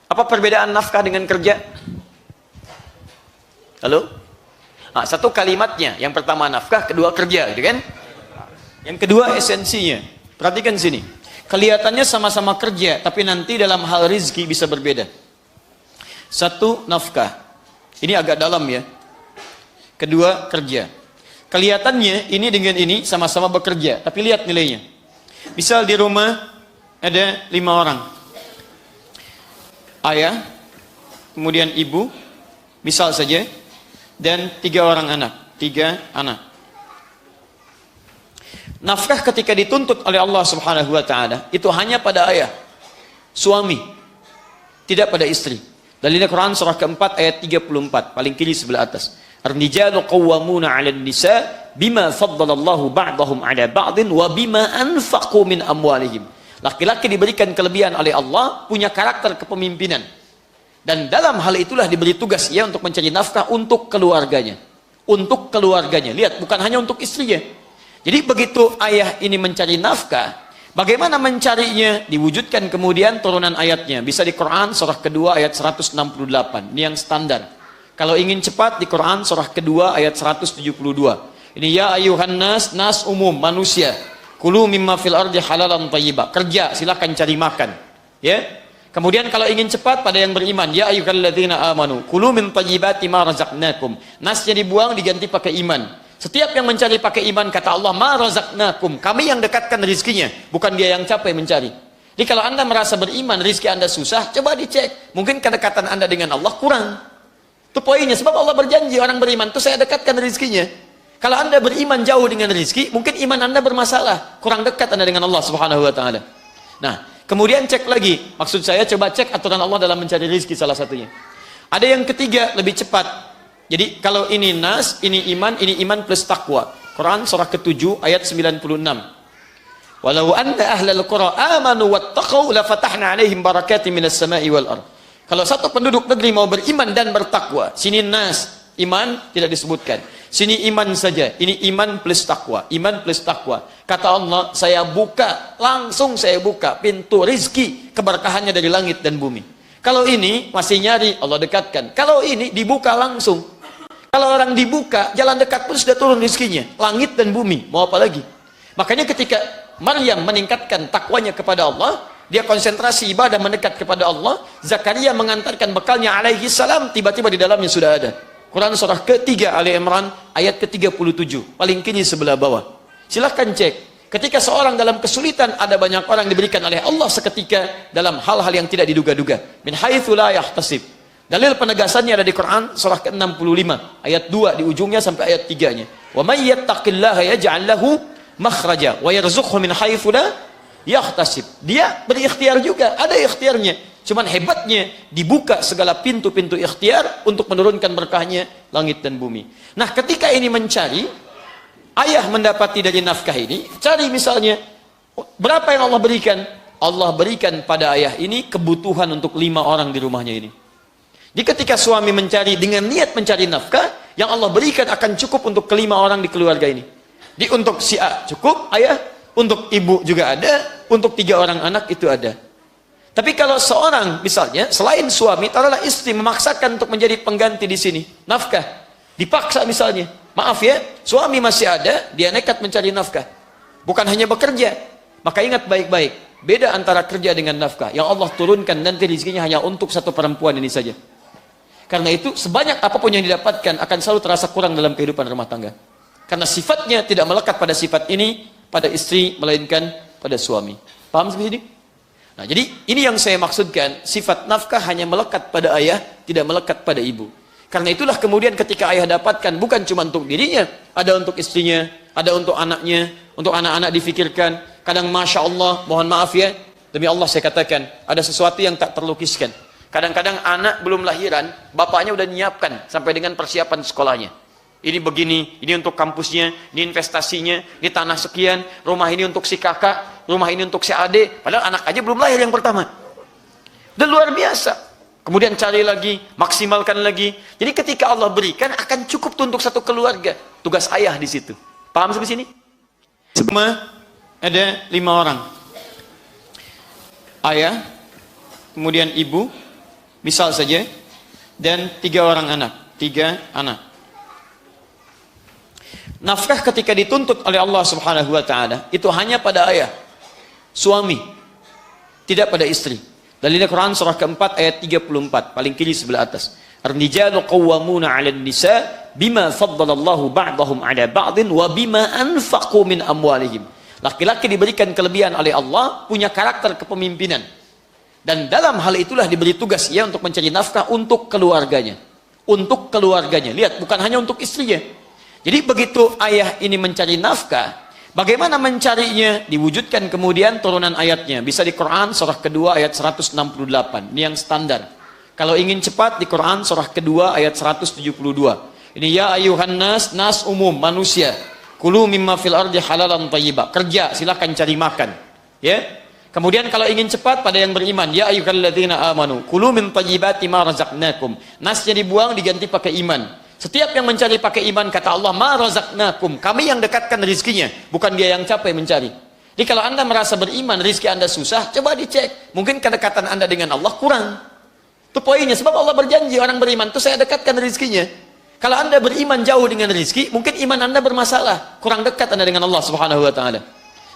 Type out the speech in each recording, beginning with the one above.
Apa perbedaan nafkah dengan kerja? Halo? Nah, satu kalimatnya, yang pertama nafkah, kedua kerja, gitu kan? Yang kedua esensinya. Perhatikan sini. Kelihatannya sama-sama kerja, tapi nanti dalam hal rizki bisa berbeda. Satu, nafkah. Ini agak dalam ya. Kedua, kerja. Kelihatannya ini dengan ini sama-sama bekerja, tapi lihat nilainya. Misal di rumah ada 5 orang. Ayah, kemudian ibu, misal saja, dan 3 orang anak. 3 anak. Nafkah ketika dituntut oleh Allah Subhanahu wa taala itu hanya pada ayah, suami, tidak pada istri. Dalilnya Quran surah keempat ayat 34, paling kiri sebelah atas. Ar-rijalu qawwamuna 'alan nisa bima faddalallahu ba'dahum 'ala ba'din wa bima anfaqu min amwalihim. Laki-laki diberikan kelebihan oleh Allah, punya karakter kepemimpinan. Dan dalam hal itulah diberi tugas ia untuk mencari nafkah untuk keluarganya. Untuk keluarganya. Lihat, bukan hanya untuk istrinya. Jadi begitu ayah ini mencari nafkah, bagaimana mencarinya? Diwujudkan kemudian turunan ayatnya. Bisa di Quran surah kedua ayat 168. Ini yang standar. Kalau ingin cepat di Quran surah kedua ayat 172. Ini ya ayuhan nas, nas umum, manusia. Kulu mimma fil ardi halalan thayyibah. Kerja, silakan cari makan. Ya. Kemudian kalau ingin cepat pada yang beriman, ya ayyuhalladzina amanu, kulu min thayyibati ma razaqnakum. Nasnya dibuang diganti pakai iman. Setiap yang mencari pakai iman, kata Allah, ma razaqnakum, kami yang dekatkan rizkinya, bukan dia yang capek mencari. Jadi kalau anda merasa beriman, rizki anda susah, coba dicek. Mungkin kedekatan anda dengan Allah kurang. Itu poinnya, sebab Allah berjanji orang beriman itu saya dekatkan rizkinya. Kalau anda beriman jauh dengan rizki, mungkin iman anda bermasalah, kurang dekat anda dengan Allah Subhanahu wa taala. Nah, kemudian cek lagi, maksud saya coba cek aturan Allah dalam mencari rizki salah satunya. Ada yang ketiga, lebih cepat. Jadi kalau ini nas, ini iman plus takwa. Quran surah ke-7 ayat 96. Walau anna ahlal qura amanu wattaqau la fatahna 'alaihim barakatin minas sama'i wal ardh. Kalau satu penduduk negeri mau beriman dan bertakwa, sini nas, iman tidak disebutkan. Sini iman saja. Ini iman plus takwa. Iman plus takwa. Kata Allah, saya buka, langsung saya buka pintu rizki keberkahannya dari langit dan bumi. Kalau ini masih nyari, Allah dekatkan. Kalau ini dibuka langsung. Kalau orang dibuka, jalan dekat pun sudah turun rizkinya. Langit dan bumi, mau apa lagi? Makanya ketika Maryam meningkatkan takwanya kepada Allah, dia konsentrasi ibadah mendekat kepada Allah, Zakaria mengantarkan bekalnya alaihi salam, tiba-tiba di dalamnya sudah ada. Quran surah ke-3 Ali Imran ayat ke-37, paling kiri sebelah bawah. Silahkan cek. Ketika seorang dalam kesulitan, ada banyak orang diberikan oleh Allah seketika dalam hal-hal yang tidak diduga-duga. Min haitsu la yahtasib. Dalil penegasannya ada di Quran surah ke-65 ayat 2 di ujungnya sampai ayat 3-nya. Wa may yattaqillaha yaj'al lahu makhraja wa yarzuqhu min haitsu la yahtasib. Dia berikhtiar juga, ada ikhtiarnya. Cuman hebatnya dibuka segala pintu-pintu ikhtiar untuk menurunkan berkahnya langit dan bumi. Nah, ketika ini mencari, ayah mendapati dari nafkah ini, cari misalnya berapa yang Allah berikan? Allah berikan pada ayah ini kebutuhan untuk 5 orang di rumahnya ini. Jadi ketika suami mencari dengan niat mencari nafkah, yang Allah berikan akan cukup untuk ke-5 orang di keluarga ini. Jadi untuk si A cukup, ayah, untuk ibu juga ada, untuk 3 orang anak itu ada. Tapi kalau seorang misalnya selain suami, taruhlah istri memaksakan untuk menjadi pengganti di sini, nafkah, dipaksa misalnya, maaf ya, suami masih ada, dia nekat mencari nafkah, bukan hanya bekerja. Maka ingat baik-baik, beda antara kerja dengan nafkah. Yang Allah turunkan nanti rezekinya hanya untuk satu perempuan ini saja. Karena itu sebanyak apapun yang didapatkan akan selalu terasa kurang dalam kehidupan rumah tangga. Karena sifatnya tidak melekat pada sifat ini pada istri, melainkan pada suami. Paham sampai sini? Nah, jadi ini yang saya maksudkan, sifat nafkah hanya melekat pada ayah, tidak melekat pada ibu. Karena itulah kemudian ketika ayah dapatkan, bukan cuma untuk dirinya, ada untuk istrinya, ada untuk anaknya, untuk anak-anak difikirkan. Kadang Masya Allah, mohon maaf ya, demi Allah saya katakan, ada sesuatu yang tak terlukiskan. Kadang-kadang anak belum lahiran, bapaknya udah nyiapkan sampai dengan persiapan sekolahnya. Ini begini, ini untuk kampusnya, ini investasinya, ini tanah sekian, rumah ini untuk si kakak, rumah ini untuk si adik. Padahal anak aja belum lahir yang pertama. Dan luar biasa. Kemudian cari lagi, maksimalkan lagi. Jadi ketika Allah berikan, akan cukup untuk satu keluarga. Tugas ayah di situ. Paham sampai sini? Semua ada 5 orang. Ayah, kemudian ibu, misal saja, dan 3 orang anak, 3 anak. Nafkah ketika dituntut oleh Allah Subhanahu wa taala itu hanya pada ayah, suami, tidak pada istri. Dalil Quran surah keempat ayat 34, paling kiri sebelah atas. Ar-rijalu qawwamuna 'alan nisa bima faddalallahu ba'dahum 'ala ba'din wa bima anfaqu min amwalihim. Laki-laki diberikan kelebihan oleh Allah, punya karakter kepemimpinan. Dan dalam hal itulah diberi tugas ia untuk mencari nafkah untuk keluarganya. Untuk keluarganya. Lihat, bukan hanya untuk istrinya. Jadi begitu ayah ini mencari nafkah, bagaimana mencarinya? Diwujudkan kemudian turunan ayatnya. Bisa di Quran surah kedua ayat 168. Ini yang standar. Kalau ingin cepat di Quran surah kedua ayat 172. Ini ya ayuhan nas, nas umum, manusia. Kulu mimma fil ardi halalan thayyibah. Kerja, silakan cari makan. Ya. Kemudian kalau ingin cepat pada yang beriman, ya ayyuhalladzina amanu, kulu min thayyibati ma razaqnakum. Nasnya dibuang diganti pakai iman. Setiap yang mencari pakai iman, kata Allah, ma razaqnakum, kami yang dekatkan rezekinya, bukan dia yang capek mencari. Jadi kalau Anda merasa beriman, rezeki Anda susah, coba dicek. Mungkin kedekatan Anda dengan Allah kurang. Itu poinnya, sebab Allah berjanji orang beriman itu saya dekatkan rezekinya. Kalau Anda beriman jauh dengan rezeki, mungkin iman Anda bermasalah, kurang dekat Anda dengan Allah Subhanahu wa taala.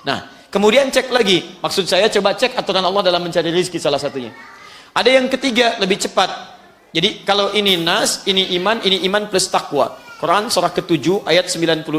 Nah, kemudian cek lagi. Maksud saya coba cek aturan Allah dalam mencari rezeki salah satunya. Ada yang ketiga, lebih cepat. Jadi kalau ini nas, ini iman plus takwa. Quran surah ke-7 ayat 96.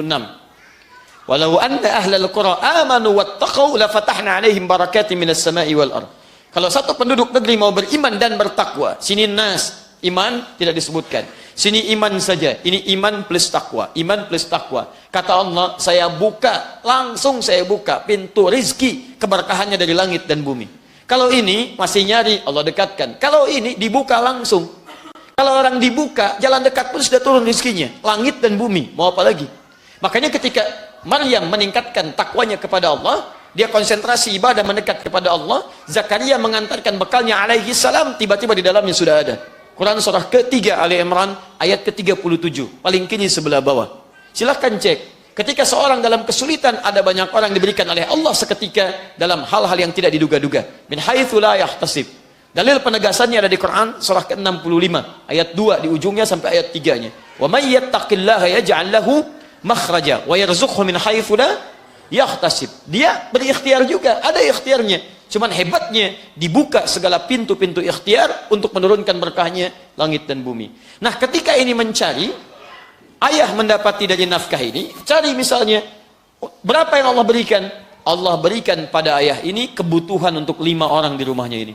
Walau anna ahlal qura amanu wattaqau la fatahna 'alaihim barakatin minas sama'i wal ardh. Kalau satu penduduk negeri mau beriman dan bertakwa, sini nas, iman tidak disebutkan. Sini iman saja. Ini iman plus takwa. Iman plus takwa. Kata Allah, saya buka, langsung saya buka pintu rizki, keberkahannya dari langit dan bumi. Kalau ini masih nyari, Allah dekatkan. Kalau ini dibuka langsung. Kalau orang dibuka, jalan dekat pun sudah turun rizkinya. Langit dan bumi. Mau apa lagi? Makanya ketika Maryam meningkatkan takwanya kepada Allah, dia konsentrasi ibadah mendekat kepada Allah, Zakaria mengantarkan bekalnya alaihi salam, tiba-tiba di dalamnya sudah ada. Quran surah ke-3 Ali Imran ayat ke-37, paling kiri sebelah bawah. Silahkan cek. Ketika seorang dalam kesulitan, ada banyak orang diberikan oleh Allah seketika dalam hal-hal yang tidak diduga-duga. Min haitsu la yahtasib. Dalil penegasannya ada di Quran surah ke-65 ayat 2 di ujungnya sampai ayat 3-nya. Wa may yattaqillaha yaj'al lahu makhraja wa yarzuqhu min haitsu la yahtasib. Dia berikhtiar juga, ada ikhtiarnya. Cuman hebatnya dibuka segala pintu-pintu ikhtiar untuk menurunkan berkahnya langit dan bumi. Nah, ketika ini mencari, ayah mendapati dari nafkah ini, cari misalnya berapa yang Allah berikan? Allah berikan pada ayah ini kebutuhan untuk 5 orang di rumahnya ini.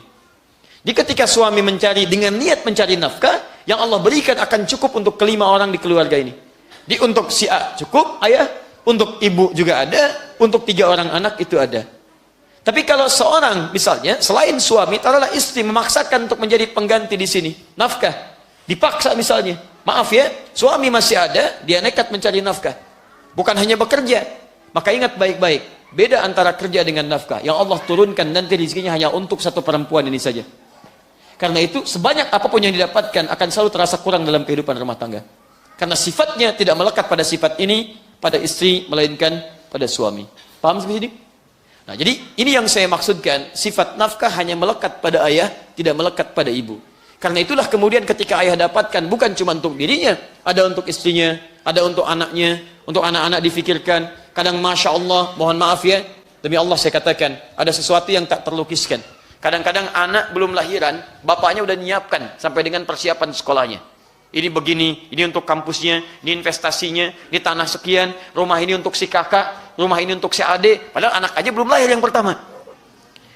Jadi ketika suami mencari dengan niat mencari nafkah, yang Allah berikan akan cukup untuk ke-5 orang di keluarga ini. Di untuk si A cukup ayah, untuk ibu juga ada, untuk 3 orang anak itu ada. Tapi kalau seorang misalnya selain suami, taruhlah istri memaksakan untuk menjadi pengganti di sini, nafkah, dipaksa misalnya, maaf ya, suami masih ada, dia nekat mencari nafkah, bukan hanya bekerja. Maka ingat baik-baik, beda antara kerja dengan nafkah. Yang Allah turunkan nanti rezekinya hanya untuk satu perempuan ini saja. Karena itu sebanyak apapun yang didapatkan akan selalu terasa kurang dalam kehidupan rumah tangga. Karena sifatnya tidak melekat pada sifat ini pada istri, melainkan pada suami. Paham sampai sini? Nah, jadi ini yang saya maksudkan, sifat nafkah hanya melekat pada ayah, tidak melekat pada ibu. Karena itulah kemudian ketika ayah dapatkan, bukan cuma untuk dirinya, ada untuk istrinya, ada untuk anaknya, untuk anak-anak difikirkan. Kadang Masya Allah, mohon maaf ya, demi Allah saya katakan, ada sesuatu yang tak terlukiskan. Kadang-kadang anak belum lahiran, bapaknya udah nyiapkan sampai dengan persiapan sekolahnya. Ini begini, ini untuk kampusnya, ini investasinya, ini tanah sekian, rumah ini untuk si kakak, rumah ini untuk si adik. Padahal anak aja belum lahir yang pertama.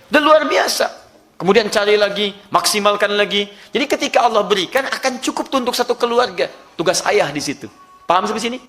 Dan luar biasa. Kemudian cari lagi, maksimalkan lagi. Jadi ketika Allah berikan akan cukup untuk satu keluarga. Tugas ayah di situ. Paham sampai sini?